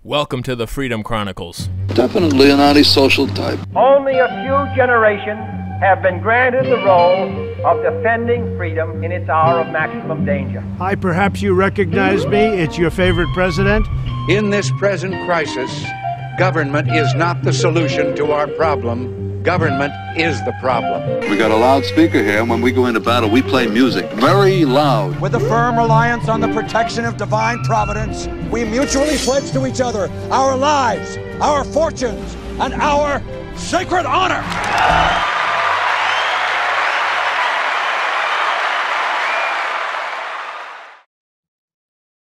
Welcome to the Freedom Chronicles. Definitely an antisocial type. Only a few generations have been granted the role of defending freedom in its hour of maximum danger. Hi, perhaps you recognize me. It's your favorite president. In this present crisis, government is not the solution to our problem. Government is the problem. We got a loudspeaker here, and when we go into battle, we play music very loud. With a firm reliance on the protection of divine providence, we mutually pledge to each other our lives, our fortunes, and our sacred honor.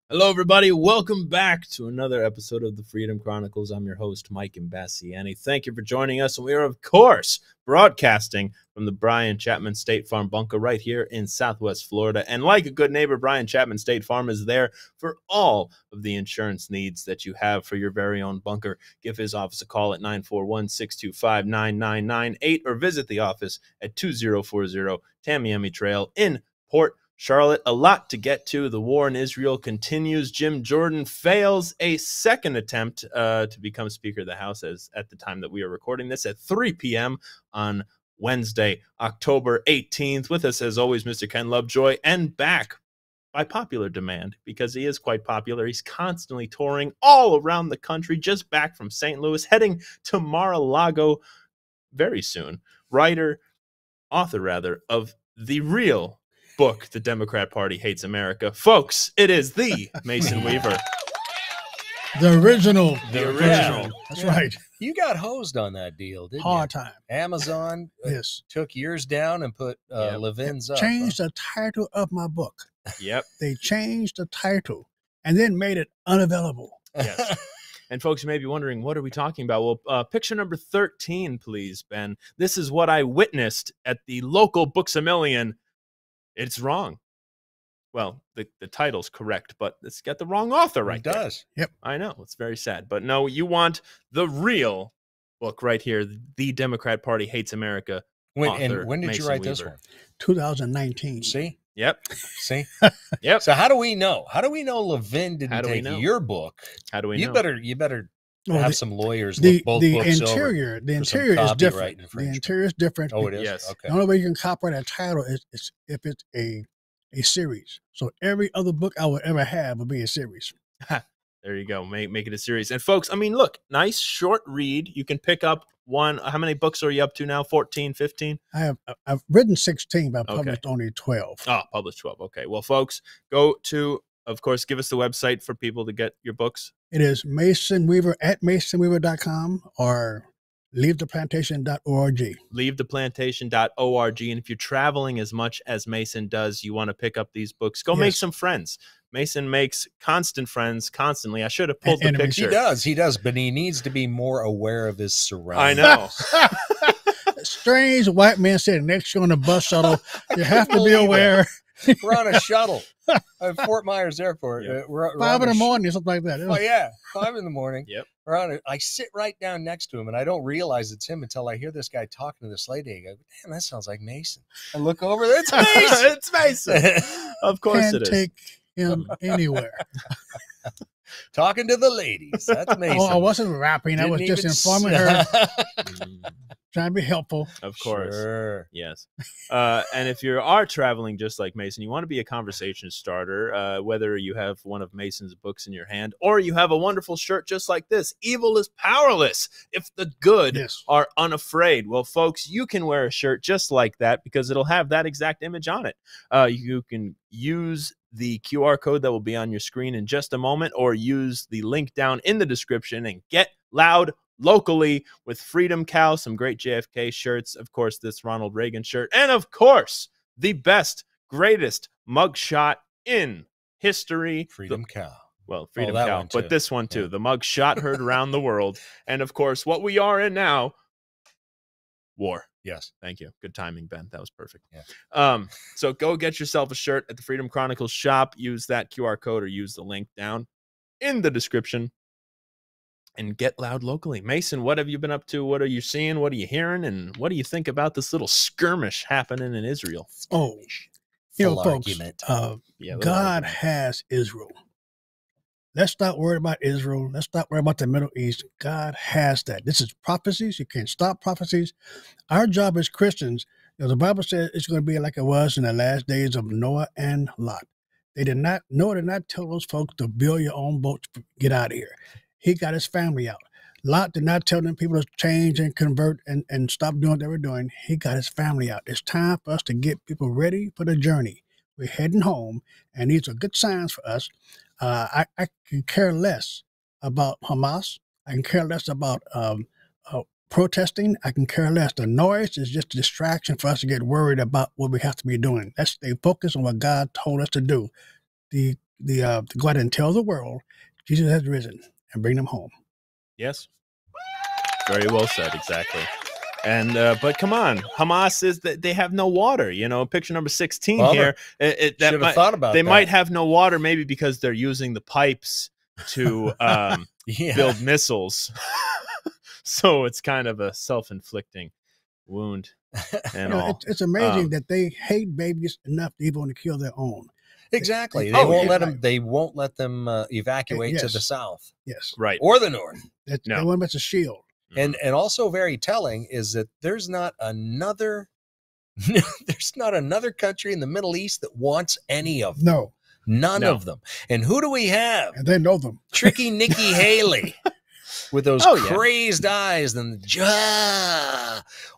Hello, everybody. Welcome back to another episode of the Freedom Chronicles. I'm your host, Mike Imbasciani. Thank you for joining us. And we are, of course, broadcasting from the Brian Chapman State Farm bunker right here in Southwest Florida. And like a good neighbor, Brian Chapman State Farm is there for all of the insurance needs that you have for your very own bunker. Give his office a call at 941-625-9998 or visit the office at 2040 Tamiami Trail in Port Charlotte. A lot to get to. The war in Israel continues. Jim Jordan fails a second attempt to become Speaker of the House at the time that we are recording this at 3 p.m. on Wednesday, October 18th. With us, as always, Mr. Ken Lovejoy, and back by popular demand because he is quite popular. He's constantly touring all around the country, just back from St. Louis, heading to Mar-a-Lago very soon. Author of The Real Book, The Democrat Party Hates America. Folks, it is the Mason Weaver. The original. That's right. You got hosed on that deal, didn't Hard you? time. Amazon Yes. took yours down and put Levin's up. Changed the title of my book. Yep. They changed the title and then made it unavailable. Yes. And folks, you may be wondering, what are we talking about? Well, picture number 13, please, Ben. This is what I witnessed at the local Books-A-Million. It's wrong. Well, the title's correct, but it's got the wrong author right there. It does. Yep. I know. It's very sad. But no, you want the real book right here. The Democrat Party Hates America. When did Mason you write this Weaver. one? 2019. See? Yep. See? Yep. So how do we know? How do we know Levin didn't take your book? How do we know? You better Well, have the- some lawyers The look both books interior, over the for some interior is copyright different. The infringement. interior is different. Oh, it is? Yes. Okay. The only way you can copyright a title is if it's a series. So every other book I would ever have would be a series. There you go. Make it a series. And folks, I mean, look, nice short read. You can pick up one. How many books are you up to now? 14, 15? I've written 16, but I've Okay. published only 12. Oh, published 12. Okay. Well, folks, go to, of course, give us the website for people to get your books. It is Mason Weaver at masonweaver.com or leavetheplantation.org. Leavetheplantation.org. And if you're traveling as much as Mason does, you want to pick up these books, go make some friends. Mason makes constant friends constantly. I should have pulled the picture. He does, but he needs to be more aware of his surroundings. I know. Strange white man sitting next to you on the bus shuttle. You have to be aware. We're on a shuttle at Fort Myers Airport. Yep. We're 5 on in the a morning or something like that. Oh yeah, 5 in the morning. Yep. I sit right down next to him, and I don't realize it's him until I hear this guy talking to this lady. I go, "Damn, that sounds like Mason." I look over there, it's Mason. It's Mason. Of course Can't it is. take him anywhere. Talking to the ladies. That's Mason. Oh, I wasn't rapping. I was just informing her, trying to be helpful. Of course. Sure. Yes. And if you are traveling just like Mason, you want to be a conversation starter, whether you have one of Mason's books in your hand or you have a wonderful shirt just like this. Evil is powerless if the good are unafraid. Well, folks, you can wear a shirt just like that because it'll have that exact image on it. You can use the QR code that will be on your screen in just a moment, or use the link down in the description and get loud locally with Freedom Cow, some great JFK shirts, of course, this Ronald Reagan shirt, and of course, the best, greatest mugshot in history. Freedom Cow. Well, Freedom Cow, but this one too. Yeah. The mugshot heard around the world. And of course, what we are in now, war. Yes. Thank you. Good timing, Ben. That was perfect. Yeah. So go get yourself a shirt at the Freedom Chronicles shop. Use that QR code or use the link down in the description and get loud locally. Mason, what have you been up to? What are you seeing? What are you hearing? And what do you think about this little skirmish happening in Israel? Oh, you know, folks, God has Israel. Let's stop worrying about Israel. Let's stop worrying about the Middle East. God has that. This is prophecies. You can't stop prophecies. Our job as Christians, the Bible says it's going to be like it was in the last days of Noah and Lot. Noah did not tell those folks to build your own boat to get out of here. He got his family out. Lot did not tell them people to change and convert and stop doing what they were doing. He got his family out. It's time for us to get people ready for the journey. We're heading home, and these are good signs for us. I can care less about Hamas. I can care less about protesting. I can care less. The noise is just a distraction for us to get worried about what we have to be doing. Let's stay focused on what God told us to do. To go out and tell the world Jesus has risen and bring them home. Yes. Very well said. Exactly. And but come on, Hamas is that they have no water. Picture number 16 here. Should have thought about they that. might have no water, maybe because they're using the pipes to build missiles. So it's kind of a self-inflicting wound. And all. It's amazing that they hate babies enough to even want to kill their own. Exactly. They won't let them. They won't let them evacuate to the south. Yes. Right. Or the north. They want them as a shield. And also very telling is that there's not another country in the Middle East that wants any of them. No. None of them. And who do we have? And they know them. Tricky Nikki Haley with those crazed eyes and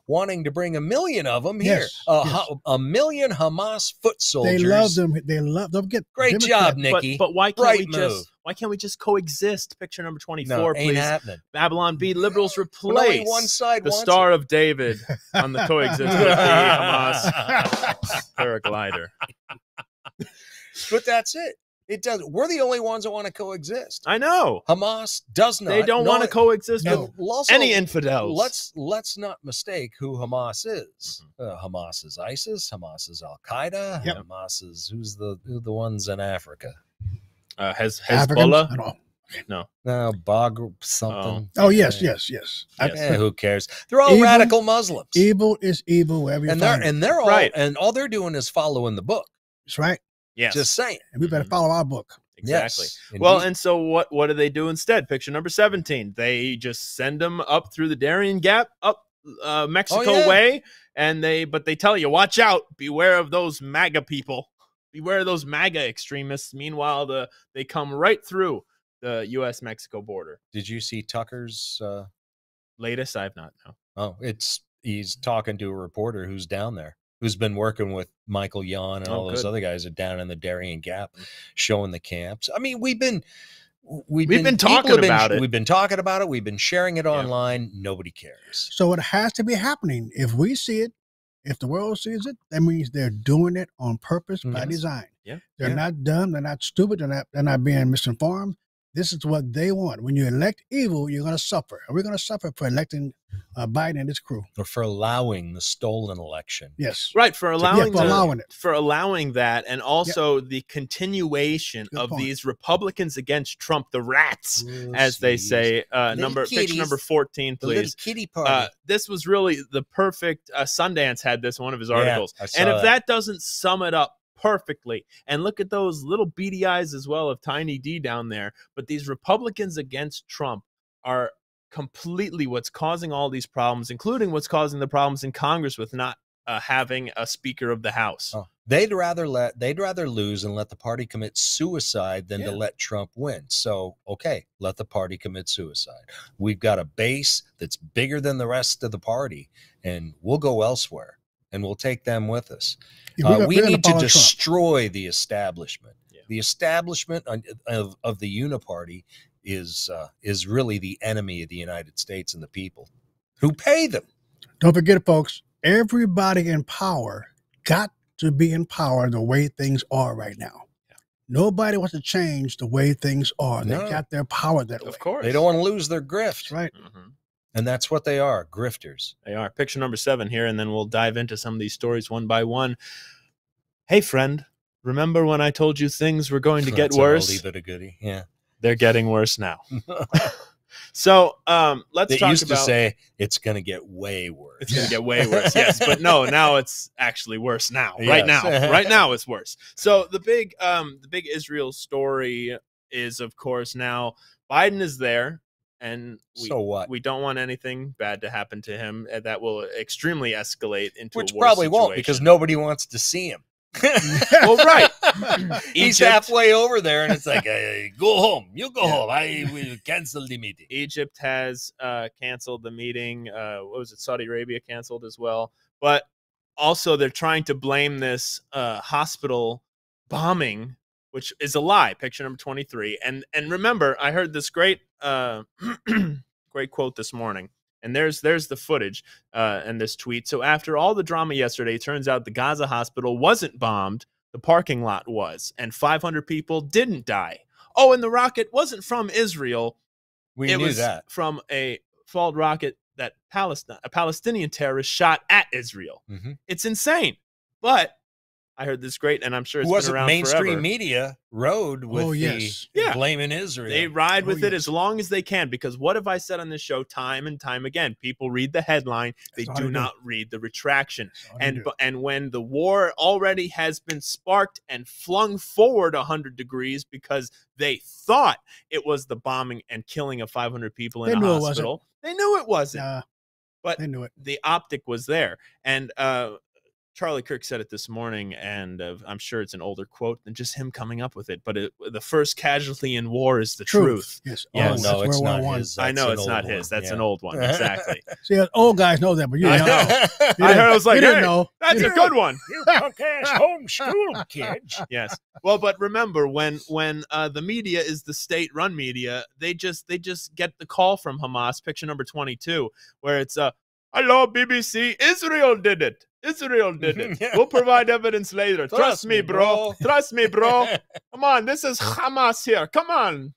wanting to bring 1 million of them here. Yes. 1 million Hamas foot soldiers. They love them. They love them. Great job, Nikki. But why can't we just coexist? Picture number 24, please. Ain't happening. Babylon B. Liberals replace only one side the wants Star of David on the coexist with the Hamas paraglider. But that's it. It does. We're the only ones that want to coexist. I know. Hamas does not. They don't want to coexist with also, any infidels. Let's not mistake who Hamas is. Hamas is ISIS. Hamas is Al Qaeda. Yep. Hamas is who the ones in Africa. Hezbollah. No, Bog something. Oh yes. Who cares? They're all radical Muslims. Evil is evil wherever you find it. And they're all right. And all they're doing is following the book. That's right. Yes. Just saying. And we better follow our book. Exactly. Yes, well, and so what do they do instead? Picture number 17. They just send them up through the Darien Gap, up Mexico way, but they tell you, watch out, beware of those MAGA people, beware of those MAGA extremists. Meanwhile, they come right through the U.S.-Mexico border. Did you see Tucker's latest? I have not. No. Oh, he's talking to a reporter who's down there, who's been working with Michael Yon and all those other guys that are down in the Darien Gap, showing the camps. I mean, we've been talking about it. We've been talking about it. We've been sharing it online. Nobody cares. So it has to be happening. If we see it, if the world sees it, that means they're doing it on purpose by design. Yeah. They're not dumb. They're not stupid. They're not being misinformed. This is what they want. When you elect evil, you're going to suffer. And we're going to suffer for electing Biden and his crew. Or for allowing the stolen election. Yes. Right, for allowing it. For allowing that, and also the continuation of these Republicans against Trump, the rats, as they say. Picture number 14, please. The little kitty party. This was really the perfect, Sundance had this in one of his articles. And if that doesn't sum it up perfectly, and look at those little beady eyes as well of Tiny D down there, but these Republicans against Trump are completely what's causing all these problems, including what's causing the problems in Congress with not having a Speaker of the House. They'd rather lose and let the party commit suicide than to let Trump win. So, okay, let the party commit suicide. We've got a base that's bigger than the rest of the party, and we'll go elsewhere, and we'll take them with us. We need to destroy the establishment. Yeah. The establishment of the Uniparty is really the enemy of the United States and the people who pay them. Don't forget, folks, everybody in power got to be in power the way things are right now. Yeah. Nobody wants to change the way things are. They got their power that way. Of course. They don't want to lose their grift. Right. Mm-hmm. And that's what they are, grifters. They are. Picture number 7 here, and then we'll dive into some of these stories one by one. Hey, friend, remember when I told you things were going to get worse? Leave it a goodie. Yeah. They're getting worse now. So let's they talk used about... to say it's going to get way worse. It's going to get way worse, yes. But no, now it's actually worse now. Right now. Right now it's worse. So the big Israel story is, of course, now Biden is there. And So what? We don't want anything bad to happen to him. And that will extremely escalate into Which a war probably won't, situation. because nobody wants to see him. Well, right. He's halfway over there, and it's like, go home. You go home. I will cancel the meeting. Egypt has canceled the meeting. What was it? Saudi Arabia canceled as well. But also, they're trying to blame this hospital bombing, which is a lie. Picture number 23. And remember, I heard this great great quote this morning. And there's the footage and this tweet. So after all the drama yesterday, it turns out the Gaza hospital wasn't bombed. The parking lot was. And 500 people didn't die. Oh, and the rocket wasn't from Israel. It knew was that. From a failed rocket that a Palestinian terrorist shot at Israel. Mm-hmm. It's insane. But I heard this great, and I'm sure it's been around mainstream forever. media rode with the blaming Israel. They ride with it as long as they can, because what have I said on this show time and time again? People read the headline. They do not read the retraction. And when the war already has been sparked and flung forward 100 degrees because they thought it was the bombing and killing of 500 people in a hospital. They knew it wasn't. But they knew it. The optic was there. And Charlie Kirk said it this morning, and I'm sure it's an older quote than just him coming up with it. But the first casualty in war is the truth. Yes. Yes. Oh, no, it's not his. I know it's not his. That's an old one. Exactly. See, old guys know that, but you didn't know. I heard. I was like, you didn't know. That's a good one. You punk-ass homeschool kids. Yes. Well, but remember, when the media is the state-run media, they just get the call from Hamas, picture number 22, where it's hello, BBC, Israel did it. Israel did it. We'll provide evidence later. Trust me, bro. Trust me, bro. Come on, this is Hamas here. Come on.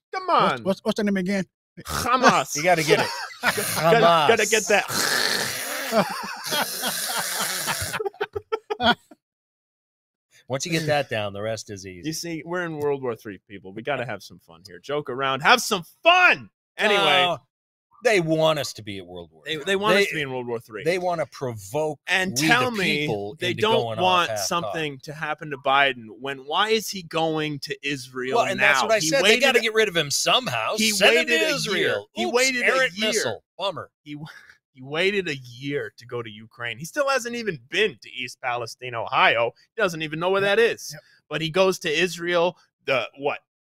What's the name again? Hamas. You got to get it. Gotta get that. Once you get that down, the rest is easy. You see, we're in World War III, people. We got to have some fun here. Joke around. Have some fun. Anyway. They want us to be at World War III. They want us to be in World War III. They want to provoke and tell me they don't want something to happen to Biden. Why is he going to Israel now? And that's what I said. They got to get rid of him somehow. He Send waited him to a Israel. year. He waited a year. Missile. Bummer. He waited a year to go to Ukraine. He still hasn't even been to East Palestine, Ohio. He doesn't even know where that is. Yep. But he goes to Israel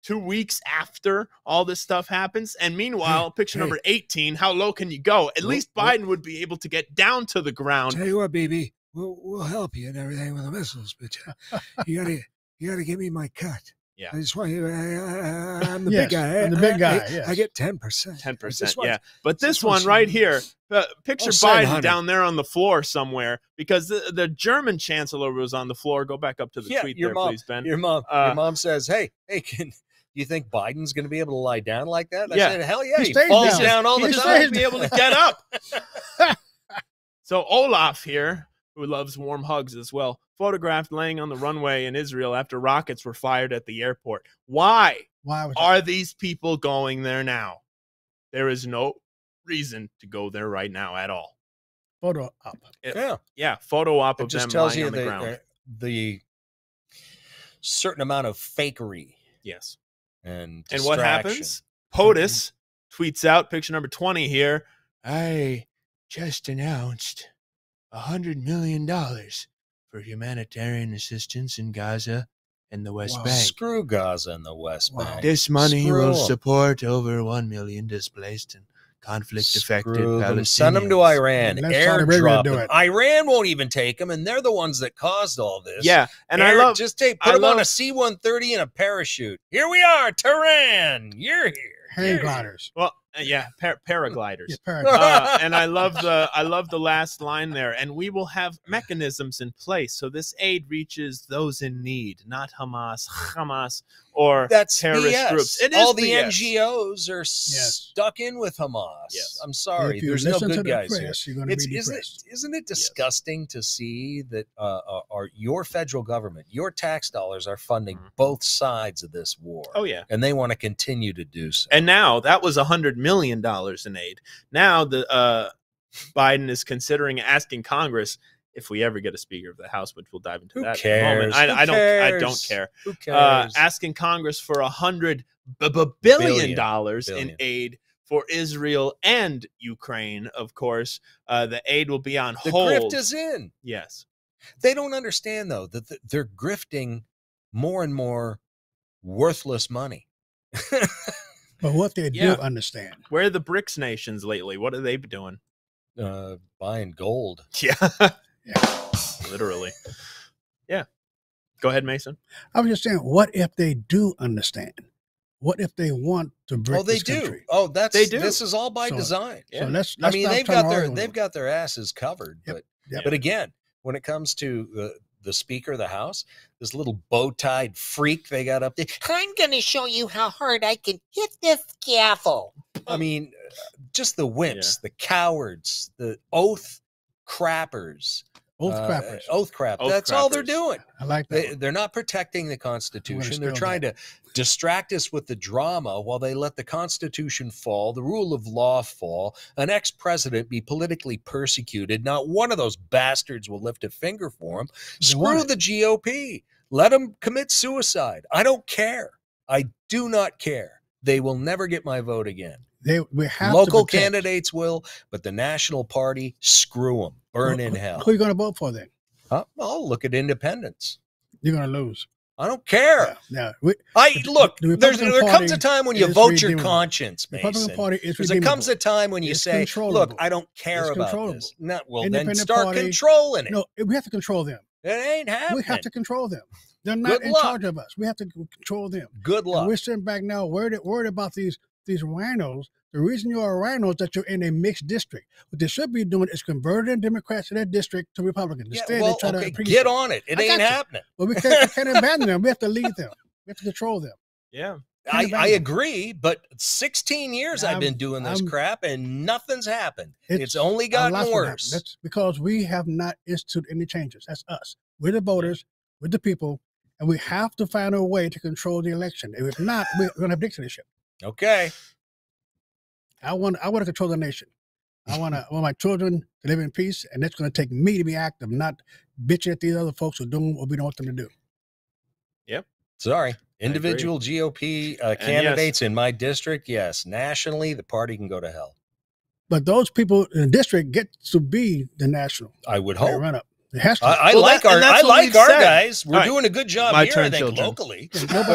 2 weeks after all this stuff happens. And meanwhile, picture number 18, how low can you go? At least Biden would be able to get down to the ground. Tell you what, baby, we'll help you and everything with the missiles, but you gotta give me my cut. Yeah. I just want you. I'm the big guy. I'm the big guy. I get 10%. 10%. Yeah. But this one right here, picture Biden down there on the floor somewhere, because the German chancellor was on the floor. Go back up to the tweet there, please, Ben. Your mom says, hey, do you think Biden's going to be able to lie down like that? I said, hell yeah. He falls down all the time. He'll be able to get up. So Olaf here, who loves warm hugs as well, photographed laying on the runway in Israel after rockets were fired at the airport. Why are these people going there now? There is no reason to go there right now at all. Photo op. Photo op of them just tells lying you on the ground. The certain amount of fakery. Yes. And what happens? POTUS tweets out, picture number 20 here. I just announced $100 million for humanitarian assistance in Gaza and the West Bank. Screw Gaza and the West Bank. This money will support over 1 million displaced and conflict-affected Palestinians. Send them to Iran. Airdrop them. it. Iran won't even take them, and they're the ones that caused all this. Yeah, and put them on a C-130 and a parachute. Here we are, Tehran. You're here. Hang gliders. Well, paragliders. Yeah, paragliders. And I love the last line there. And we will have mechanisms in place so this aid reaches those in need, not Hamas, or terrorist groups. It is all the NGOs are stuck in with Hamas. Yes. I'm sorry, there's no good guys here. Isn't it disgusting to see that your federal government, your tax dollars are funding both sides of this war? Oh yeah, and they want to continue to do so. And now that was $100 million in aid. Now the Biden is considering asking Congress, if we ever get a Speaker of the House, which we'll dive into that in a moment. I don't care. Who cares? Asking Congress for $100 billion dollars in aid for Israel and Ukraine. Of course, the aid will be on hold. The grift is in. Yes. They don't understand, though, that they're grifting more and more worthless money. But what they do understand. Where are the BRICS nations lately? What are they doing? Buying gold. Yeah. Literally. Yeah. Go ahead, Mason. I was just saying, what if they do understand? What if they want to break this country? Oh, they do. This is all by design. So let's I mean, they've got their asses covered. Yep. But again, when it comes to the Speaker of the House, this little bow-tied freak they got up there, I'm going to show you how hard I can hit this gavel. I mean, just the wimps, the cowards, the oath crappers. Oath crap. That's all they're doing. I like that. They're not protecting the Constitution. They're trying to distract us with the drama while they let the Constitution fall, the rule of law fall, an ex-president be politically persecuted. Not one of those bastards will lift a finger for him. Screw the GOP. Let them commit suicide. I don't care. I do not care. They will never get my vote again. We have local candidates will, but the national party, screw them. Burn in hell. Who are you going to vote for then? I'll look at independents. You're going to lose. I don't care. Yeah. There comes a time when you vote your conscience, Mason. The Republican Party is there comes a time when you say, look, I don't care about this. No, well, then start controlling it. No, we have to control them. It ain't happening. We have to control them. They're not in charge of us. We have to control them. Good luck. And we're sitting back now worried about these rhinos. The reason you're a rhino is that you're in a mixed district. What they should be doing is converting Democrats in that district to Republicans. Instead, they try to get on it. It ain't happening. But we can't abandon them. We have to lead them. We have to control them. Yeah. I agree, but 16 years I've been doing this crap and nothing's happened. It's only gotten worse. That's because we have not instituted any changes. That's us. We're the voters, we're the people, and we have to find a way to control the election. If not, we're going to have dictatorship. Okay. I want to control the nation. I want my children to live in peace, and it's going to take me to be active, not bitching at these other folks who are doing what we don't want them to do. Yep. Sorry. Individual GOP candidates in my district, yes. Nationally, the party can go to hell. But those people in the district get to be the national. I would hope. Run up. It has to. I like our guys. We're doing a good job here, I think, locally.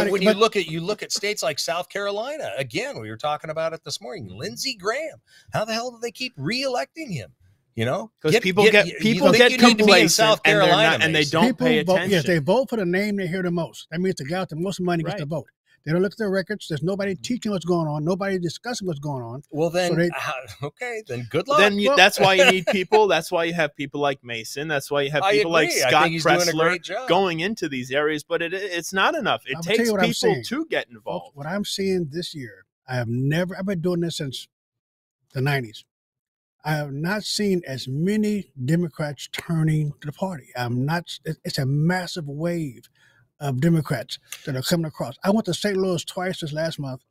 When you look at states like South Carolina, again, we were talking about it this morning. Lindsey Graham. How the hell do they keep re-electing him? You know, because people get complacent in South Carolina and they don't pay attention. Yes, they vote for the name they hear the most. That means the guy with the most money gets the vote. They don't look at their records. There's nobody teaching what's going on. Nobody discussing what's going on. Well, then, then good luck. Then that's why you need people. That's why you have people like Mason. That's why you have people like Scott Pressler going into these areas. But it's not enough. It takes people to get involved. Folks, what I'm seeing this year, I've been doing this since the 90s. I have not seen as many Democrats turning to the party. It's a massive wave of Democrats that are coming across. I went to St. Louis twice this last month.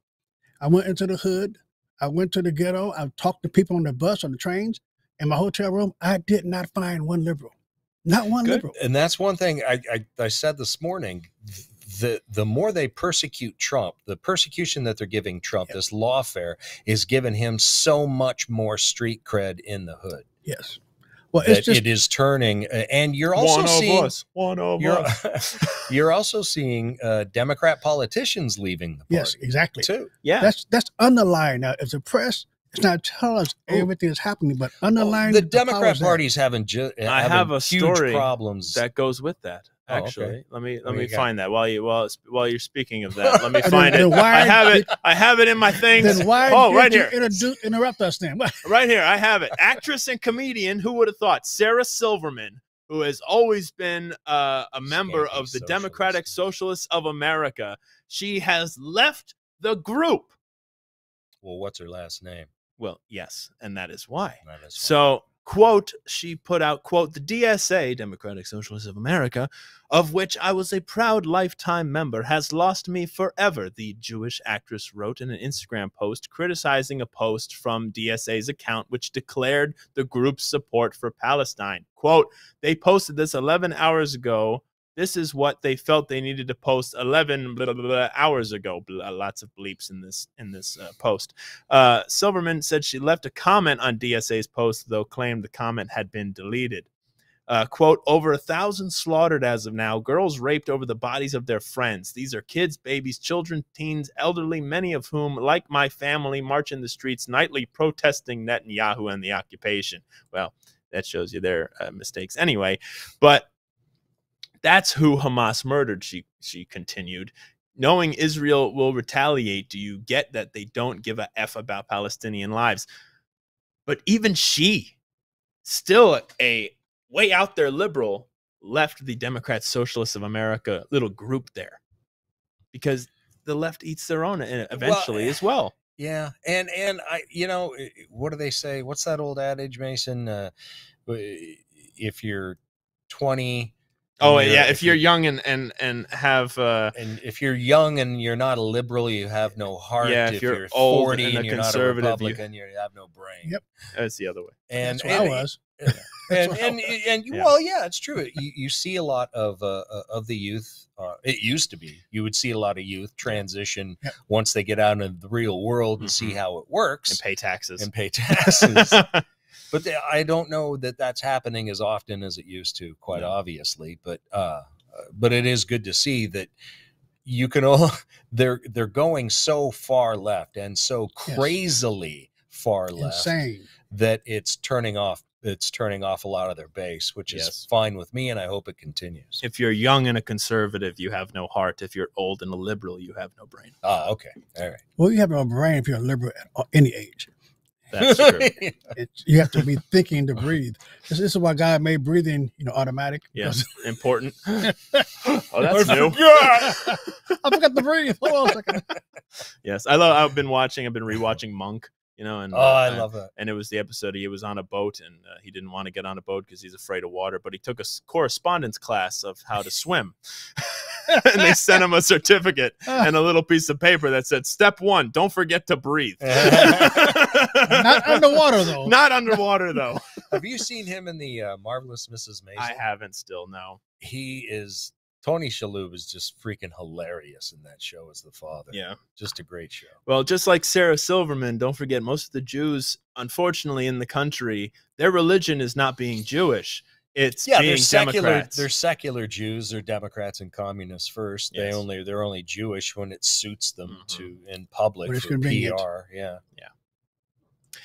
I went into the hood. I went to the ghetto. I talked to people on the bus, on the trains. In my hotel room, I did not find one liberal. Not one liberal. And that's one thing I said this morning. The more they persecute Trump, the persecution that they're giving Trump, this lawfare, is giving him so much more street cred in the hood. Yes. Well, it is turning, and you're also you're also seeing Democrat politicians leaving the party. Yes, exactly. Too. Yeah, that's underlying. Now, if the press is not telling us everything that's happening, but underlying the Democrat Party's having I have a huge story problems that goes with that. Actually, let me find that while you're speaking of that. Let me find it. I have it in my things. Then why right here. Interrupt us then. Right here, I have it. Actress and comedian, who would have thought? Sarah Silverman, who has always been a member of the Democratic Socialists of America. She has left the group. Well, what's her last name? Well, yes, and that is why. So, quote, she put out, quote, the DSA, Democratic Socialists of America, of which I was a proud lifetime member, has lost me forever, the Jewish actress wrote in an Instagram post criticizing a post from DSA's account, which declared the group's support for Palestine. Quote, they posted this 11 hours ago This is what they felt they needed to post 11 hours ago. Lots of bleeps in this post. Silverman said she left a comment on DSA's post, though claimed the comment had been deleted. Quote, over 1,000 slaughtered as of now, girls raped over the bodies of their friends. These are kids, babies, children, teens, elderly, many of whom, like my family, march in the streets nightly protesting Netanyahu and the occupation. Well, that shows you their mistakes anyway. But that's who Hamas murdered, she continued. Knowing Israel will retaliate, do you get that they don't give a F about Palestinian lives? But even she, still a way out there liberal, left the Democrats, Socialists of America little group there, because the left eats their own eventually as well. Yeah, and I, what do they say? What's that old adage, Mason? If you're 20. If you're young and have and if you're young and you're not a liberal, you have no heart. Yeah, if you're old 40 and you're conservative, not a Republican, you have no brain. Yep, that's the other way. And that's what I was. Well, yeah, it's true. You see a lot of the youth. It used to be you would see a lot of youth transition once they get out into the real world and see how it works and pay taxes. But I don't know that that's happening as often as it used to, quite obviously. But it is good to see that you can all they're going so far left and so crazily far left that it's turning off a lot of their base, which is fine with me, and I hope it continues. If you're young and a conservative, you have no heart. If you're old and a liberal, you have no brain. Oh, okay. All right. Well, you have no brain if you're a liberal at any age. That's true. You have to be thinking to breathe. This is why God made breathing, automatic. Yes, important. Oh, that's new. I forgot to breathe. Hold on a second. Yes, I've been rewatching Monk. And I love that. And it was the episode he was on a boat, and he didn't want to get on a boat because he's afraid of water. But he took a correspondence class of how to swim, and they sent him a certificate and a little piece of paper that said, "Step 1: don't forget to breathe." Not underwater though. Not underwater though. Have you seen him in the Marvelous Mrs. Maisel? I haven't still. No. Tony Shalhoub is just freaking hilarious in that show as the father. Yeah. Just a great show. Well, just like Sarah Silverman, don't forget, most of the Jews, unfortunately, in the country, their religion is not being Jewish. It's being Democrats. They're secular Jews. They're Democrats and communists first. Yes. They're only Jewish when it suits them to in public for PR. Yeah.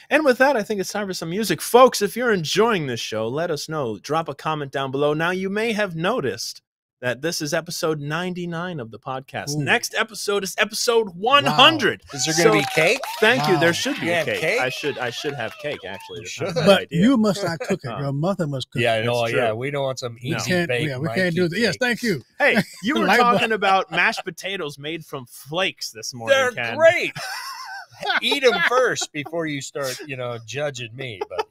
And with that, I think it's time for some music. Folks, if you're enjoying this show, let us know. Drop a comment down below. Now, you may have noticed that this is episode 99 of the podcast. Ooh. Next episode is episode 100. Wow. Is there going to be cake? Thank you. There should be a cake. I should have cake, actually. But you must not cook it. Your mother must cook it. Yeah, no, yeah. We don't want some easy bake. We can't do that. Yes, thank you. Hey, you were talking about mashed potatoes made from flakes this morning, They're Ken. great. Eat them first before you start, judging me, buddy.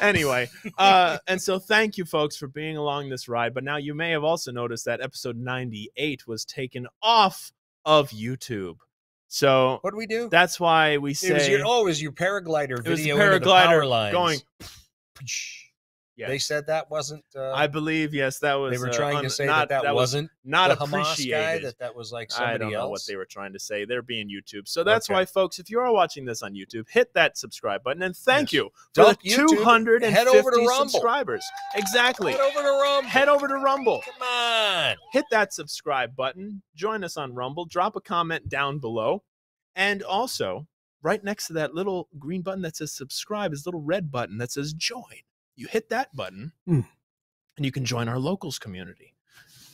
Anyway, and so thank you, folks, for being along this ride. But now you may have also noticed that episode 98 was taken off of YouTube. So what do we do? That's why we say it was your paraglider video. It was the paraglider lines. going. Yes. They said that wasn't. I believe that was. They were trying to say that wasn't not the appreciated. Hamas guy, that was like somebody I don't know else. what they were trying to say. They're being YouTube, so that's why, folks. If you are watching this on YouTube, hit that subscribe button, and thank you for the 250 head over to Rumble. subscribers. Exactly. Head over to Rumble. Head over to Rumble. Come on. Hit that subscribe button. Join us on Rumble. Drop a comment down below, and also right next to that little green button that says subscribe is a little red button that says join. You hit that button, and you can join our locals community.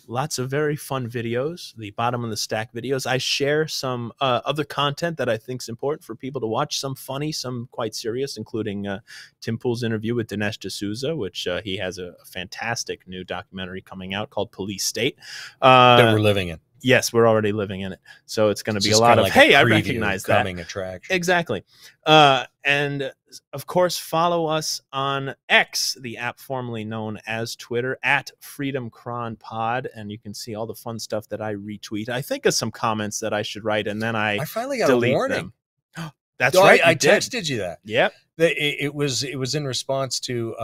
Lots of very fun videos, the bottom of the stack videos. I share some other content that I think is important for people to watch, some funny, some quite serious, including Tim Pool's interview with Dinesh D'Souza, which he has a fantastic new documentary coming out called Police State. That we're living in. Yes, we're already living in it. So it's going to be a lot of, hey, I recognize that. Coming attraction. Exactly. And of course, follow us on X, the app formerly known as Twitter, at Freedom Chron Pod. And you can see all the fun stuff that I retweet. I think of some comments that I should write, and then I finally got a warning. That's right. I texted you that. Yep. It was in response to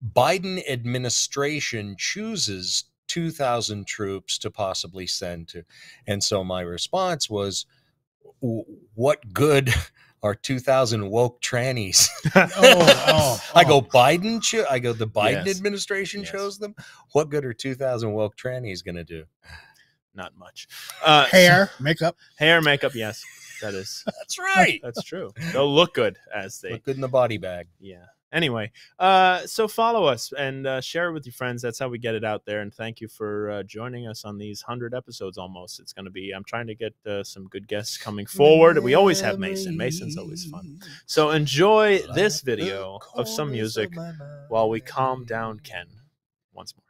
Biden administration chooses 2,000 troops to possibly send to. And so my response was, what good are 2,000 woke trannies? I go, the Biden administration chose them. What good are 2,000 woke trannies going to do? Not much. Hair, makeup. Hair, makeup, yes. That is. That's right. That's true. They'll look good as they look good in the body bag. Yeah. Anyway, so follow us and share it with your friends. That's how we get it out there. And thank you for joining us on these 100 episodes almost. It's going to be, I'm trying to get some good guests coming forward. We always have Mason. Mason's always fun. So enjoy this video of some music while we calm down Ken once more.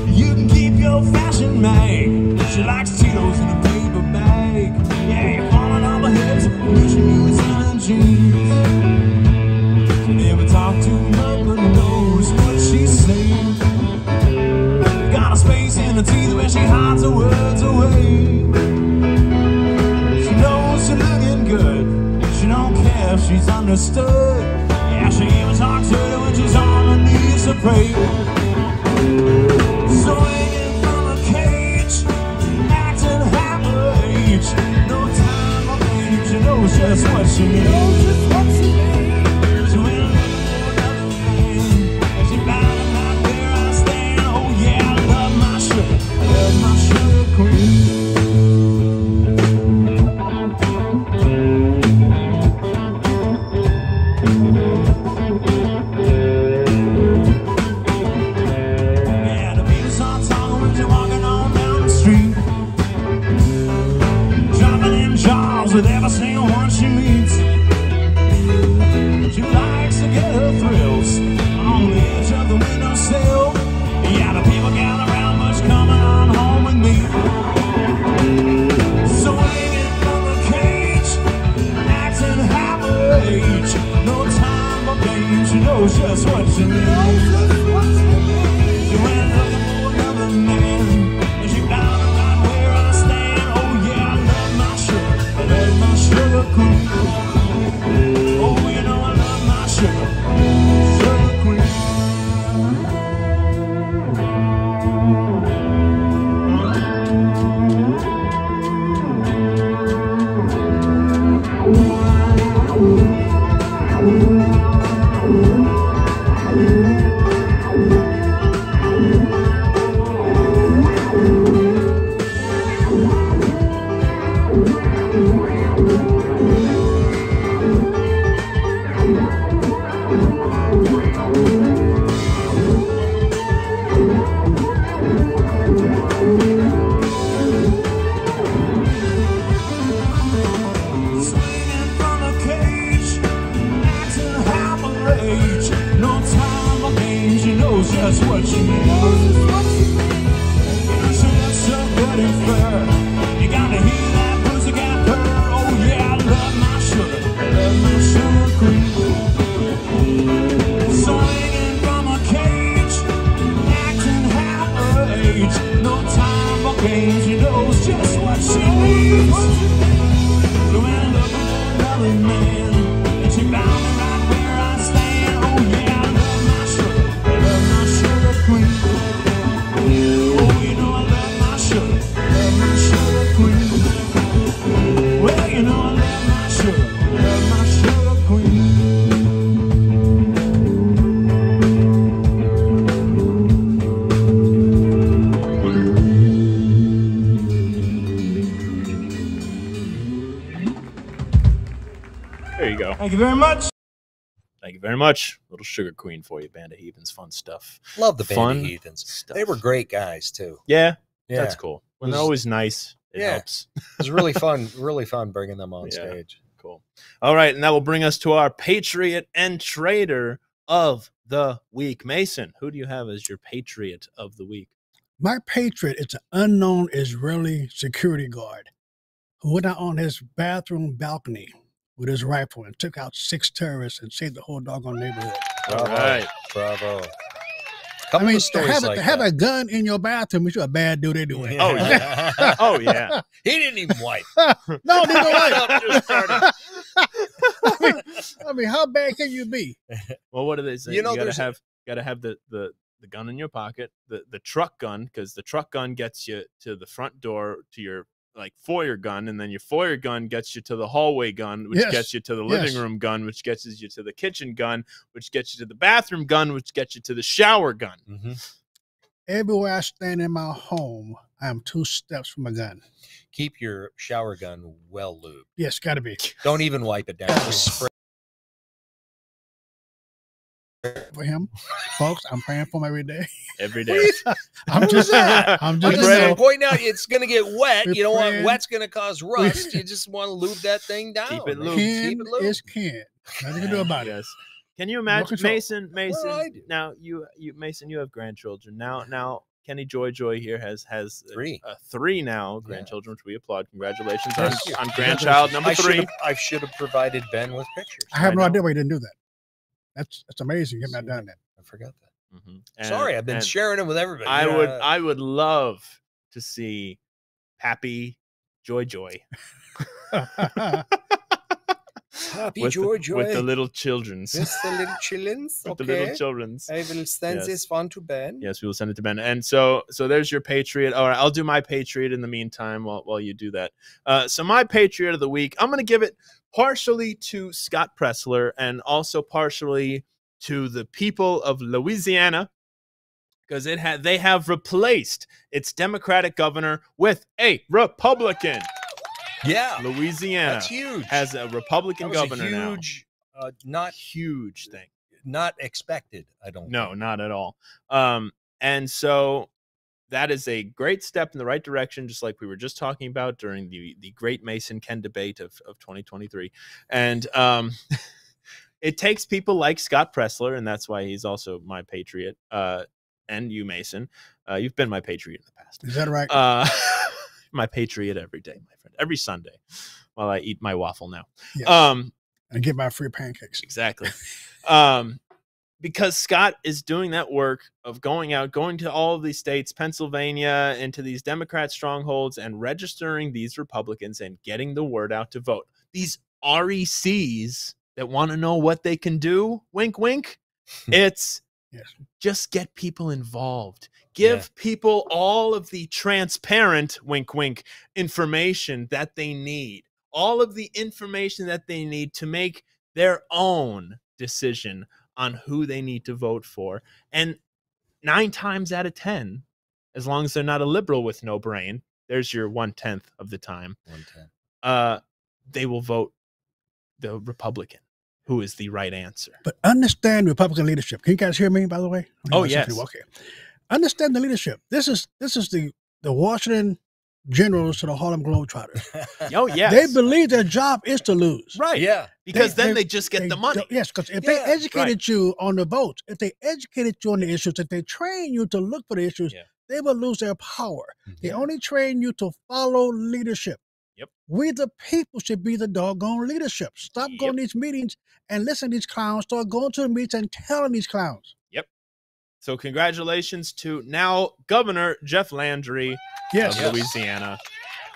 You can keep your fashion mag. She likes Cheetos in a paper bag. Yeah, you're falling on her hips, wishing you was in jeans. She never talked too much, but knows what she's saying. Got a space in her teeth where she hides her words away. She knows she's looking good. She don't care if she's understood. Yeah, she even talks to her when she's on her knees to pray. So hanging from a cage, acting half her age. No time for age, she knows just what she needs. So when I look at another man, and she bound to not where I stand. Oh yeah, I love my sugar, I love my sugar queen. With every single one she meets, she likes to get her thrills on the edge of the windowsill. Yeah, the people gather around, but she's coming on home with me. So hanging from the cage, acting half her age. No time for games, she knows just what she needs. She went looking for another man, and she found him right where I stand. Oh yeah, I love my sugar. I love my sugar queen. Oh, you know I love my sugar queen. Just what she knows. Yeah, she looks so good and fair. You gotta hear that pussycat purr. Oh yeah, I love my sugar. I love my sugar queen. So hanging from a cage, acting half her age. No time for games. She knows just what she needs. So when I look at another man, and she found me right where I stand. Oh yeah, I love my sugar. Queen. Oh, you know I love my sugar queen. Well, you know I love my sugar queen. There you go. Thank you very much. Thank you very much. Little sugar queen for you, Band of Heathens. Fun stuff. Love the Band of Heathens. Stuff. They were great guys, too. Yeah, that's cool. When they're always nice, it helps. It was really fun bringing them on stage. Cool. All right, and that will bring us to our patriot and traitor of the week. Mason, who do you have as your Patriot of the week? My patriot is an unknown Israeli security guard who went out on his bathroom balcony with his rifle and took out 6 terrorists and saved the whole doggone neighborhood. Bravo. All right. Bravo. I mean, to have a gun in your bathroom is a bad dude anyway. Oh, yeah. Oh, yeah. He didn't even wipe. No, didn't wipe. I mean, how bad can you be? Well, what do they say? You know, gotta have the gun in your pocket, the truck gun, because the truck gun gets you to the front door to your foyer gun, and then your foyer gun gets you to the hallway gun, which gets you to the living room gun, which gets you to the kitchen gun, which gets you to the bathroom gun, which gets you to the shower gun. Mm-hmm. Everywhere I stand in my home, I am 2 steps from a gun. Keep your shower gun well lubed. Yes, got to be. Don't even wipe it down. Just spray. For him, folks, I'm praying for him every day. Every day. I'm just pointing out it's going to get wet. We're You don't praying. want wet's going to cause rust. You just want to lube that thing down. Keep it lubed. Ken is Ken. Nothing you can do about it. Yes. Can you imagine, control. Mason? Well, I do. Now you Mason, you have grandchildren. Now Kenny Joy here has 3. 3 now grandchildren, which we applaud. Congratulations Thank you. on grandchild number 3. I should have provided Ben with pictures. I have no know. idea why you didn't do that. That's amazing. You have not done that. I forgot that. Mm-hmm. Sorry, I've been sharing them with everybody. I would love to see Pappy Joy Happy with Joy with the little children's. With the little children's. With the little children's. I will send this one to Ben. Yes, we will send it to Ben. And so there's your Patriot. All right, I'll do my Patriot in the meantime while you do that. So my Patriot of the week, I'm going to give it partially to Scott Pressler and also partially to the people of Louisiana, because they have replaced its Democratic governor with a Republican. Yeah, Louisiana that's huge. Has a Republican governor now. Not huge thing. Not expected. I don't. No, think. not at all. And so that is a great step in the right direction, just like we were just talking about during the Great Mason Ken debate of 2023. And it takes people like Scott Pressler, and that's why he's also my Patriot. And you, Mason, you've been my Patriot in the past. Is that right? My Patriot every day, my friend, every Sunday while I eat my waffle now. Yes. And get my free pancakes. Exactly. Because Scott is doing that work of going to all of these states, Pennsylvania, into these Democrat strongholds and registering these Republicans and getting the word out to vote. These RECs that want to know what they can do, wink, wink, it's just get people involved. Give people all of the transparent, wink, wink, information that they need. All of the information that they need to make their own decision on who they need to vote for. And 9 times out of 10, as long as they're not a liberal with no brain, there's your 1/10 of the time, 1/10. They will vote the Republican, who is the right answer. But understand Republican leadership. Can you guys hear me, by the way? Oh, yes. Okay. Understand the leadership. This is the Washington Generals to the Harlem Globetrotters. Oh, yes. They believe their job is to lose. Right. Yeah. Because then they just get the money. Yes, because if they educated you on the votes, if they educated you on the issues, if they train you to look for the issues, they will lose their power. They only train you to follow leadership. Yep. We the people should be the doggone leadership. Stop going to these meetings and listen to these clowns. Start going to the meetings and telling these clowns. Yep. So congratulations to now Governor Jeff Landry of Louisiana.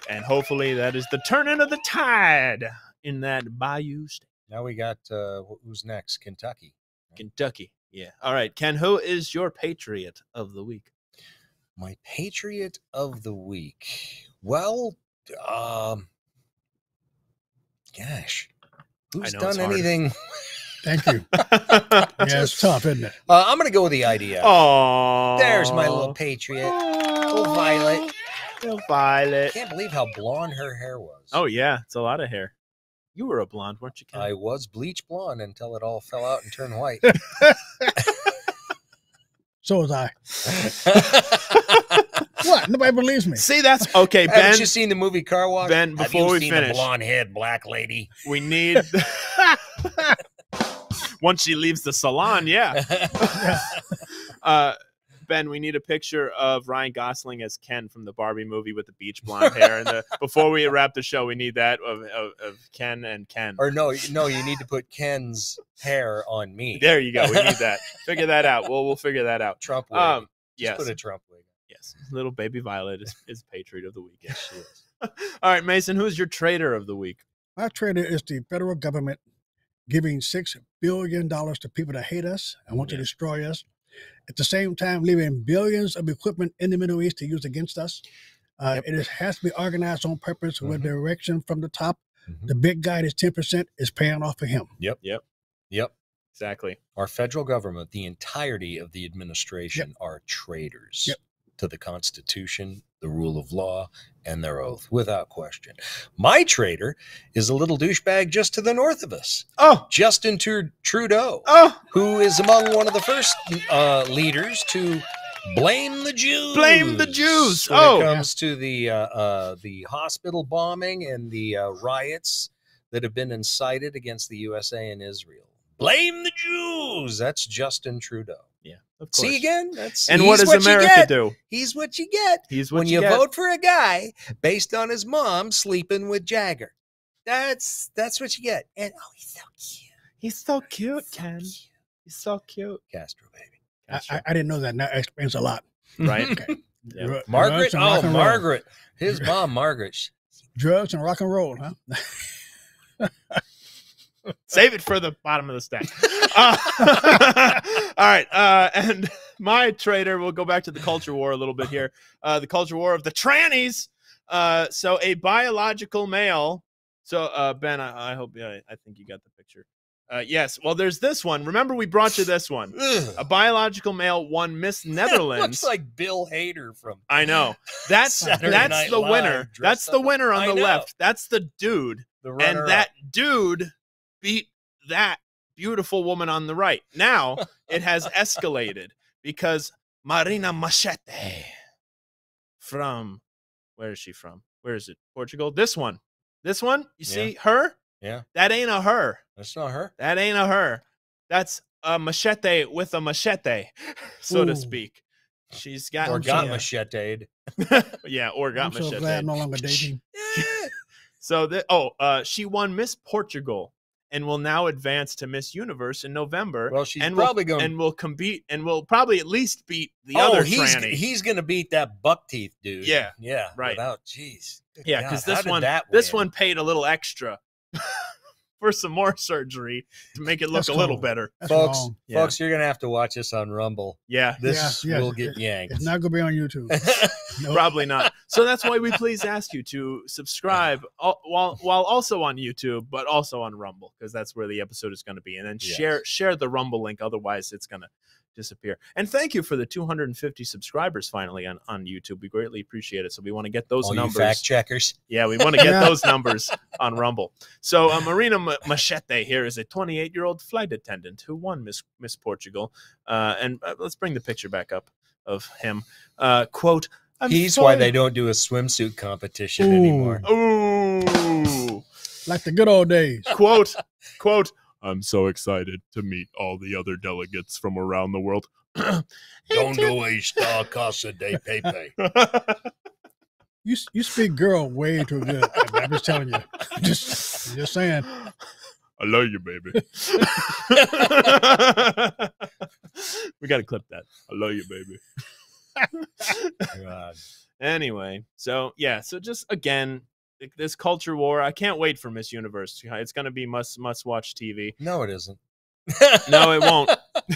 And hopefully that is the turning of the tide in that bayou state. Now we got, who's next? Kentucky. Kentucky. Yeah. All right, Ken, who is your Patriot of the week? My Patriot of the week. Well, gosh, who's done anything? Thank you. Yeah, it's tough, isn't it? I'm going to go with the IDF. Oh, there's my little Patriot. Oh, Violet. Little Violet. Can't believe how blonde her hair was. Oh, yeah. It's a lot of hair. You were a blonde, weren't you, Ken? I was bleach blonde until it all fell out and turned white. So was I. What? Nobody believes me. See, that's okay, Ben. Haven't you seen the movie Car Wash? Ben, before we finish, a blonde head black lady? we need Once she leaves the salon, yeah. Ben, we need a picture of Ryan Gosling as Ken from the Barbie movie with the beach blonde hair. And before we wrap the show, we need that of Ken and Ken. Or no, you need to put Ken's hair on me. There you go. We need that. Figure that out. We'll figure that out. Trump wig. Yes. Put a Trump wig. Yes. Little baby Violet is Patriot of the Week. Yes, she is. All right, Mason, who's your traitor of the week? My traitor is the federal government giving $6 billion to people that hate us and want to destroy us. At the same time, leaving billions of equipment in the Middle East to use against us. It has to be organized on purpose with direction from the top. The big guy that's 10% is paying off for him. Yep. Exactly. Our federal government, the entirety of the administration, are traitors to the Constitution, the rule of law, and their oath, without question. My traitor is a little douchebag just to the north of us. Oh, Justin Trudeau, who is among one of the first leaders to blame the Jews. Blame the Jews. When it comes to the hospital bombing and the riots that have been incited against the USA and Israel. Blame the Jews. That's Justin Trudeau. Yeah, of course. See again? And what does America do? He's what you get. He's what when you vote for a guy based on his mom sleeping with Jagger. That's what you get. And he's so cute. He's so cute, Ken. He's so cute. Castro, baby. Castro. I didn't know that. Now that explains a lot. Right? Okay. Yeah. Margaret? Oh, Margaret. His mom, Margaret. Drugs and rock and roll, huh? Save it for the bottom of the stack. All right. And my traitor, we'll go back to the culture war a little bit here. The culture war of the trannies. So a biological male. So, Ben, I hope, I think you got the picture. Yes. Well, there's this one. Remember, we brought you this one. A biological male won Miss Netherlands. Looks like Bill Hader from. I know. That's the winner. That's the winner on the left. That's the dude. And that dude beat that beautiful woman on the right. Now it has escalated because Marina Machete from, where is she from? Where is it? Portugal? This one. You see her? Yeah. That ain't a her. That's not her. That ain't a her. That's a machete with a machete, so to speak. She's got macheted. Yeah, or got macheted. I'm so glad I'm no longer dating. So she won Miss Portugal and will now advance to Miss Universe in November. Well, she's probably going and will compete and will probably at least beat the other tranny. He's going to beat that buck teeth dude. Yeah, right. Jeez. Yeah, because this one paid a little extra for some more surgery to make it look a little better. Folks, you're going to have to watch this on Rumble. Yeah. This will get yanked. It's not going to be on YouTube. Nope. Probably not. So that's why we please ask you to subscribe while also on YouTube, but also on Rumble, because that's where the episode is going to be. And then share the Rumble link. Otherwise, it's going to disappear. And thank you for the 250 subscribers finally on YouTube. We greatly appreciate it. So we want to get those numbers. You fact checkers. Yeah, we want to get those numbers on Rumble. So Marina Machete here is a 28-year-old flight attendant who won Miss Portugal. And let's bring the picture back up of him. Quote, he's why they don't do a swimsuit competition anymore. Ooh. Like the good old days. Quote, I'm so excited to meet all the other delegates from around the world. Donde está casa de Pepe? You speak girl way too good. I'm just telling you. Just saying. I love you, baby. We got to clip that. I love you, baby. God. Anyway, so just again, this culture war. I can't wait for Miss Universe. It's going to be must watch TV. No, it isn't. No, it won't.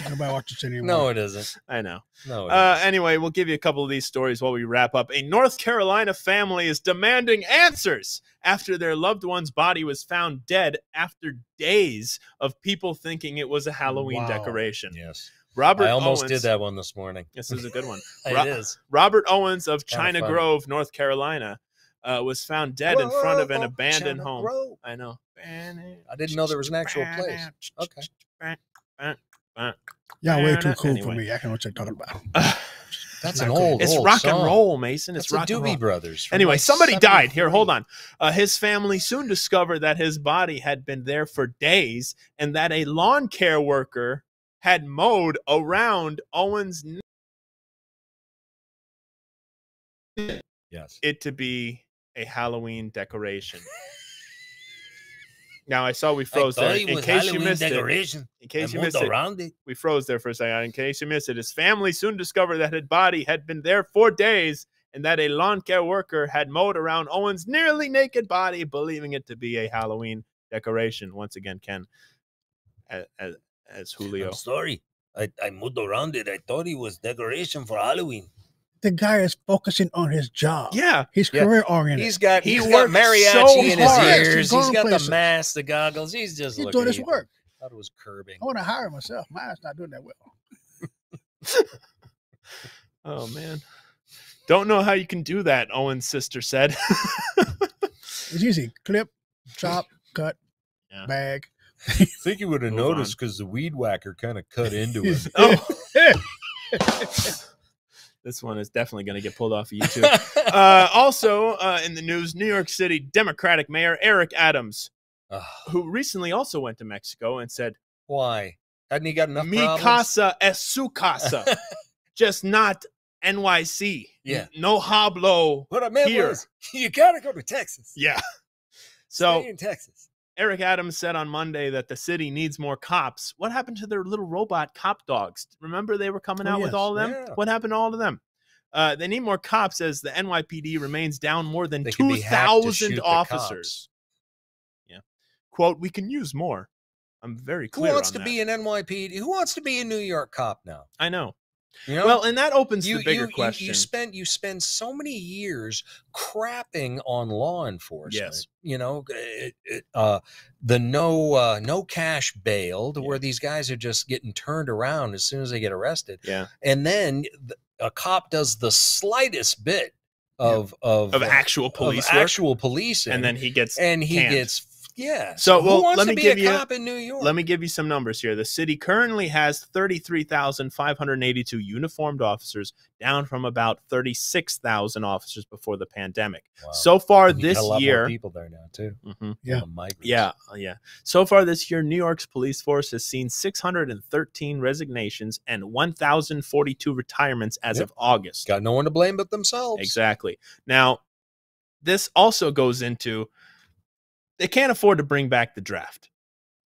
Nobody watches anymore. No, it isn't. I know. No. Anyway, we'll give you a couple of these stories while we wrap up. A North Carolina family is demanding answers after their loved one's body was found dead after days of people thinking it was a Halloween decoration. Yes. I almost did that one this morning. This is a good one. It is. Robert Owens of China Grove, North Carolina, was found dead in front of an abandoned home. Grove. I know. I didn't know there was an actual place. Okay. Y'all way too cool for me. I can know what you're talking about. That's an old. It's old rock song. and roll, Mason. It's That's rock the and Doobie roll. Brothers. from Anyway, like somebody died. Here, 73. hold on. His family soon discovered that his body had been there for days and that a lawn care worker had mowed around Owen's Yes. it to be a Halloween decoration. Now, I saw we froze there. In case you missed it, we froze there for a second. In case you missed it, his family soon discovered that his body had been there for days and that a lawn care worker had mowed around Owen's nearly naked body, believing it to be a Halloween decoration. Once again, Ken, as Julio. I'm sorry. I moved around it. I thought it was decoration for Halloween. The guy is focusing on his job. Yeah. He's career oriented. He's got He got works mariachi so in his hard. ears. He's He's going got places. the mask, the goggles. He's just He's looking doing his evil. work. Thought it was curbing. I want to hire myself. Mine's not doing that well. Oh, man. Don't know how you can do that, Owen's sister said. It's easy. Clip, chop, cut, Yeah. bag. I think you would have Move noticed because the weed whacker kind of cut into him. Oh. This one is definitely going to get pulled off of YouTube. Also in the news, New York City Democratic Mayor Eric Adams, who recently also went to Mexico and said, Why? Hadn't he got enough Mi problems? casa es su casa, just not NYC. Yeah. No hablo What I meant here. was, you got to go to Texas. Yeah. So Stay in Texas. Eric Adams said on Monday that the city needs more cops. What happened to their little robot cop dogs? Remember they were coming out with yes. all of them? Yeah. What happened to all of them? They need more cops as the NYPD remains down more than They can be hacked to shoot 2,000 the officers. Yeah. Quote, we can use more. I'm very Who clear wants on to that. be an NYPD? Who wants to be a New York cop now? I know. You know? Well, and that opens the bigger question. You spend so many years crapping on law enforcement. Yes. You know, the no cash bail, to where these guys are just getting turned around as soon as they get arrested. Yeah. And then a cop does the slightest bit of actual police of work. actual policing, And then he gets canned. So, So well, who wants let to me be give a you cop in New York? Let me give you some numbers here. The city currently has 33,582 uniformed officers, down from about 36,000 officers before the pandemic. Wow. So far And you this got a lot year, more people there now too. Yeah. yeah. So far this year, New York's police force has seen 613 resignations and 1,042 retirements as Yep. of August. Got no one to blame but themselves. Exactly. Now, this also goes into they can't afford to bring back the draft.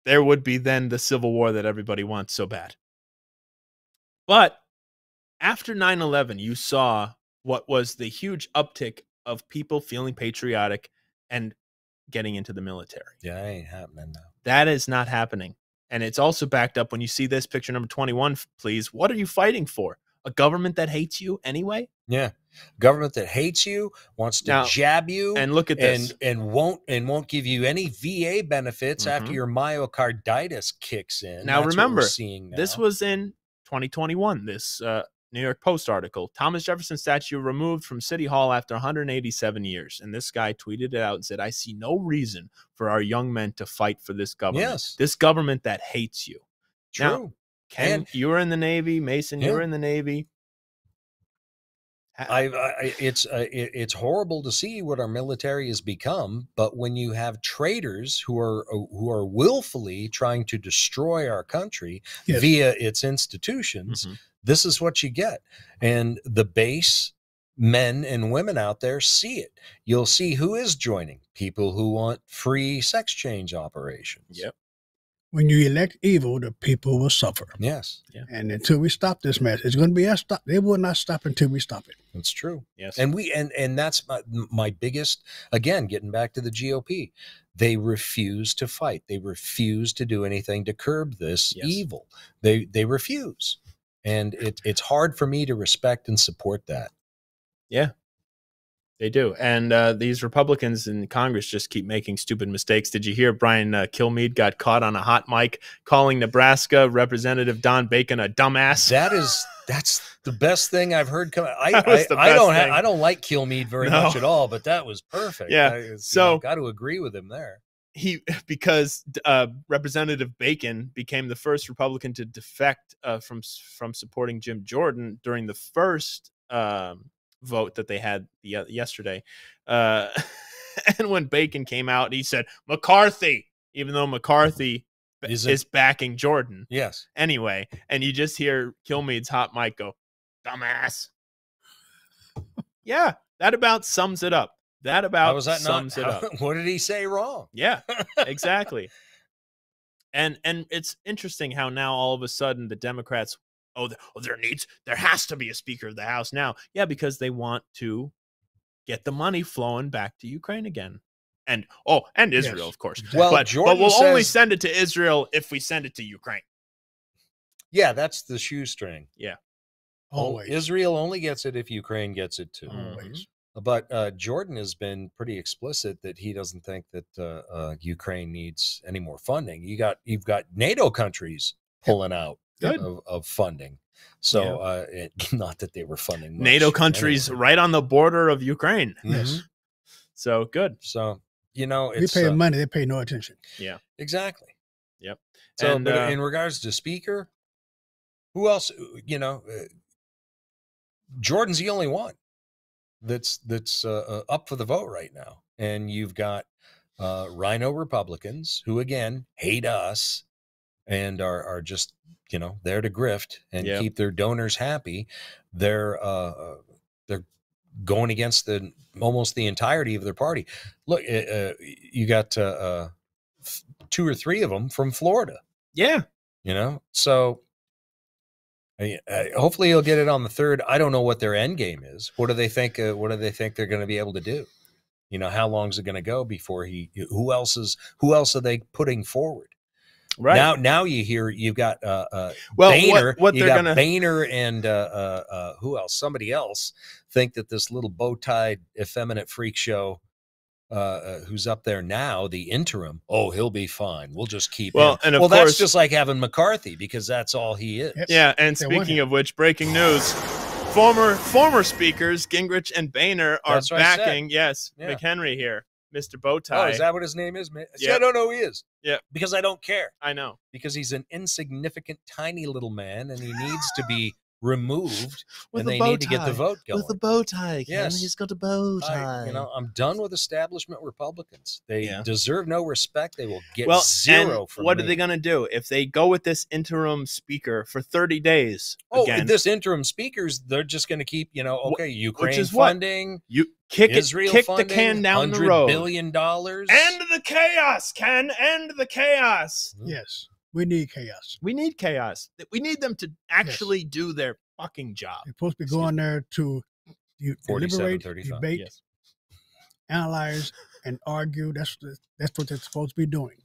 There would be then the civil war that everybody wants so bad. But after 9/11, you saw what was the huge uptick of people feeling patriotic and getting into the military. Yeah, that ain't happening now. That is not happening. And it's also backed up when you see this picture number 21, please. What are you fighting for? A government that hates you anyway? Yeah. Government that hates you, wants to Now, jab you, and look at this. and won't give you any VA benefits after your myocarditis kicks in. Now, That's what remember, we're seeing now. this was in 2021, this New York Post article. Thomas Jefferson statue removed from City Hall after 187 years. And this guy tweeted it out and said, I see no reason for our young men to fight for this government. Yes. This government that hates you. True. Now, Ken, And- you were in the Navy. Mason, you Yeah. were in the Navy. It's horrible to see what our military has become, but when you have traitors who are willfully trying to destroy our country Yes. via its institutions, this is what you get. And the base men and women out there see it. You'll see who is joining people who want free sex change operations. Yep. When you elect evil, the people will suffer. Yes. Yeah. And until we stop this mess, it's going to be a stop. They will not stop until we stop it. That's true. Yes. And and that's my biggest, again, getting back to the GOP. They refuse to fight. They refuse to do anything to curb this evil. They refuse. And it's hard for me to respect and support that. Yeah, they do. And these Republicans in Congress just keep making stupid mistakes. Did you hear Brian Kilmeade got caught on a hot mic calling Nebraska Representative Don Bacon a dumbass? That's the best thing I've heard come. I don't like Kilmeade very much at all, but that was perfect. Yeah. So got to agree with him there. Because Representative Bacon became the first Republican to defect from supporting Jim Jordan during the first vote that they had yesterday. And when Bacon came out, he said McCarthy, even though McCarthy is backing Jordan. Yes. Anyway, and you just hear Kilmeade's hot mic go, "Dumbass." Yeah, that about sums it up. That about sums it up. What did he say wrong? Yeah, exactly. And it's interesting how now all of a sudden the Democrats, there has to be a Speaker of the House now. Yeah, because they want to get the money flowing back to Ukraine again. And Israel, yes, of course. Well, but we'll only send it to Israel if we send it to Ukraine. Yeah, that's the shoestring. Yeah. Always. Israel only gets it if Ukraine gets it too. Always. But Jordan has been pretty explicit that he doesn't think that Ukraine needs any more funding. You've got NATO countries pulling out of funding. So not that they were funding much. NATO countries right on the border of Ukraine. Yes. So good. So it's we pay money, they pay no attention. Yeah. Exactly. Yep. So but in regards to Speaker, who else? Jordan's the only one that's up for the vote right now, and you've got Rhino Republicans who again hate us and are just there to grift and keep their donors happy. They're going against almost the entirety of their party. Look, you got 2 or 3 of them from Florida. Yeah, so. Hopefully he'll get it on the 3rd. I don't know what their end game is. What do they think? What do they think they're going to be able to do? How long is it going to go before who else are they putting forward? Right now you've got Boehner. Boehner and who else? Somebody else think that this little bow-tied effeminate freak show. Who's up there now, the interim, he'll be fine. We'll just keep him. And of course, that's just like having McCarthy because that's all he is. Yeah, and speaking of which, breaking news, former speakers Gingrich and Boehner are backing, McHenry here, Mr. Bowtie. Oh, is that what his name is? See, I don't know who he is. Yeah. Because I don't care. I know. Because he's an insignificant, tiny little man, and he needs to be removed, and they need to get the vote going. With the bow tie, yes. He's got a bow tie. I'm done with establishment Republicans. They deserve no respect. They will get zero from what me. are they going to do if they go with this interim speaker for 30 days? This interim speakers, they're just going to keep, Ukraine which is funding. You kick funding, the can down the road. $100 billion. End the chaos, Ken. End the chaos. Yes. We need chaos. We need chaos. We need them to actually do their fucking job. They're supposed to be going there to deliberate, debate, analyze, and argue. That's what they're supposed to be doing.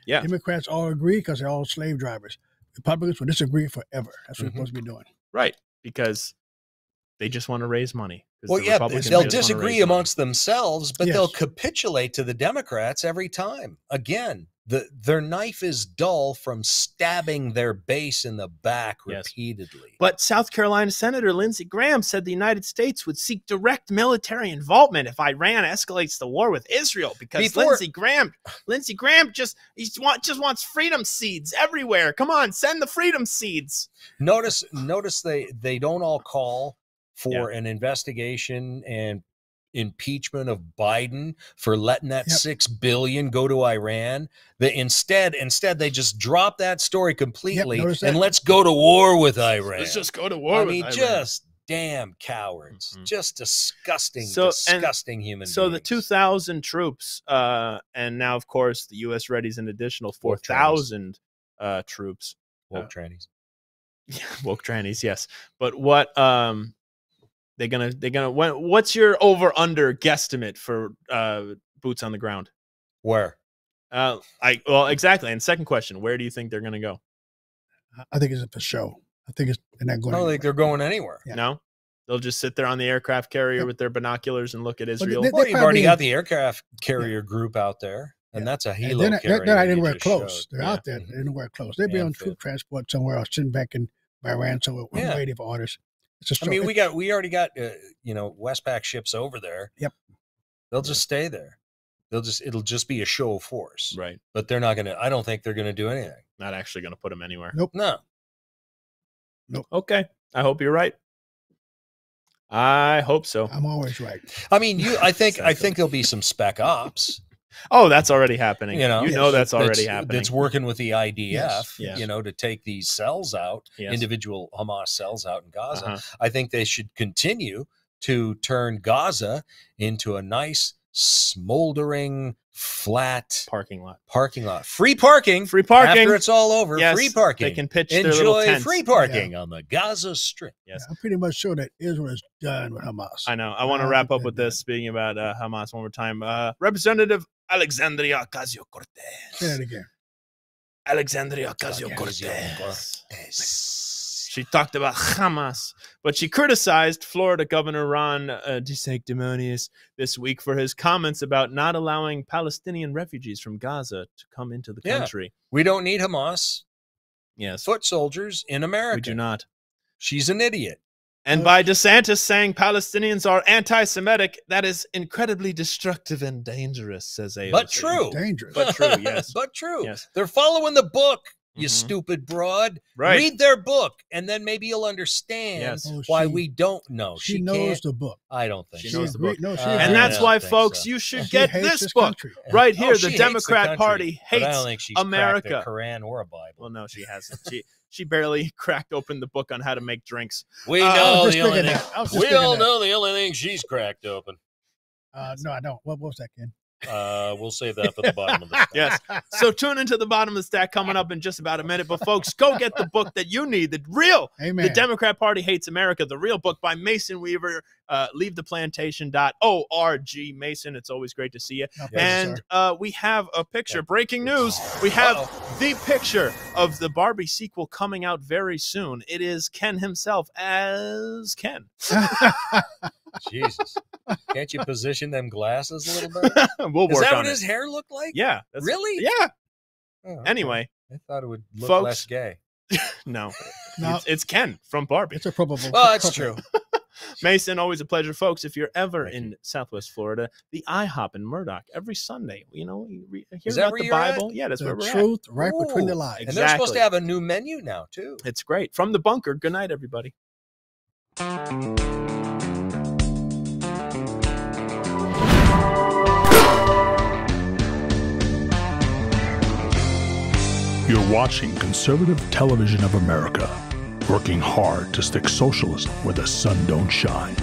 Yeah. Democrats all agree because they're all slave drivers. Republicans will disagree forever. That's what they're supposed to be doing. Right. Because they just want to raise money. Well, they'll disagree amongst themselves, but they'll capitulate to the Democrats every time. Again, their knife is dull from stabbing their base in the back repeatedly. But South Carolina Senator Lindsey Graham said the United States would seek direct military involvement if Iran escalates the war with Israel because Lindsey Graham just wants freedom seeds everywhere. Come on, send the freedom seeds. Notice they don't all call for an investigation and impeachment of Biden for letting that $6 billion go to Iran. Instead they just drop that story completely and let's go to war with Iran. Let's just go to war with Iran. Just damn cowards. Just disgusting human beings. So the 2,000 troops, and now of course the U.S. readies an additional 4,000 troops. Woke trannies. Yeah, woke trannies, yes. But what they're gonna what's your over under guesstimate for boots on the ground? Where? Exactly. And second question, where do you think they're gonna go? I think it's for show. I think they're not going. I don't think they're going anywhere. Yeah. No, they'll just sit there on the aircraft carrier with their binoculars and look at Israel. Well, you've already got the aircraft carrier group out there, and that's a helo carrier. They're not anywhere close. They're out there. They're anywhere close. They'd be on troop transport somewhere else, sitting back in Iran somewhere waiting for orders. We already got Westpac ships over there. Yep. They'll just stay there. It'll just be a show of force. Right. But they're not gonna. I don't think they're gonna do anything. Not actually gonna put them anywhere. Nope. No. Nope. Okay. I hope you're right. I hope so. I'm always right. I mean, I think there'll be some spec ops. Oh, that's already happening. You know, that's already happening. That's working with the IDF, Yes. you know, to take these cells out, individual Hamas cells out in Gaza. I think they should continue to turn Gaza into a nice, smoldering, flat parking lot. Free parking after it's all over. Yes, free parking. they can pitch their little Enjoy tents. free parking on the Gaza Strip. Yes. I'm pretty much sure that Israel is done with Hamas. I know. I want to wrap up with this. Speaking about Hamas one more time, Representative Alexandria Ocasio-Cortez. Say that again. Alexandria Ocasio-Cortez. She talked about Hamas, but she criticized Florida Governor Ron DeSanctimonious this week for his comments about not allowing Palestinian refugees from Gaza to come into the country. We don't need Hamas. Yes. Foot soldiers in America. We do not. She's an idiot. And by DeSantis saying Palestinians are anti-Semitic, that is incredibly destructive and dangerous, says AOC. But true. Dangerous. But true, yes. But true. Yes. They're following the book, you stupid broad. Right. Read their book, and then maybe you'll understand why we don't know. She knows the book. I don't think she knows the book. No, and that's why, folks, you should get this book right here. The Democrat Party hates I don't think she's America. cracked a Quran or a Bible. Well, no, she hasn't. She barely cracked open the book on how to make drinks. We know the only thing. We all know the only thing she's cracked open. No, I don't. What was that, Ken? We'll save that for the bottom of the stack. Yes. So tune into the bottom of the stack coming up in just about a minute. But folks, go get the book that you need. The real, Amen. The Democrat Party Hates America, the real book by Mason Weaver. LeaveThePlantation.org. Mason, it's always great to see you. And we have a picture. Breaking news. We have the picture of the Barbie sequel coming out very soon. It is Ken himself as Ken. Jesus. Can't you position them glasses a little bit? We'll work Is that on what it. his hair looked like? Yeah. Really? Yeah. Oh, okay. Anyway. I thought it would look folks, less gay. No. It's Ken from Barbie. It's a probable. Well, that's true. Mason, always a pleasure, folks. If you're ever in Southwest Florida, the IHOP in Murdoch every Sunday. You know, hear about the Bible. Yeah, that's where we're at. The truth right between the lines. And they're supposed to have a new menu now, too. It's great. From the bunker. Good night, everybody. You're watching Conservative Television of America, working hard to stick socialism where the sun don't shine.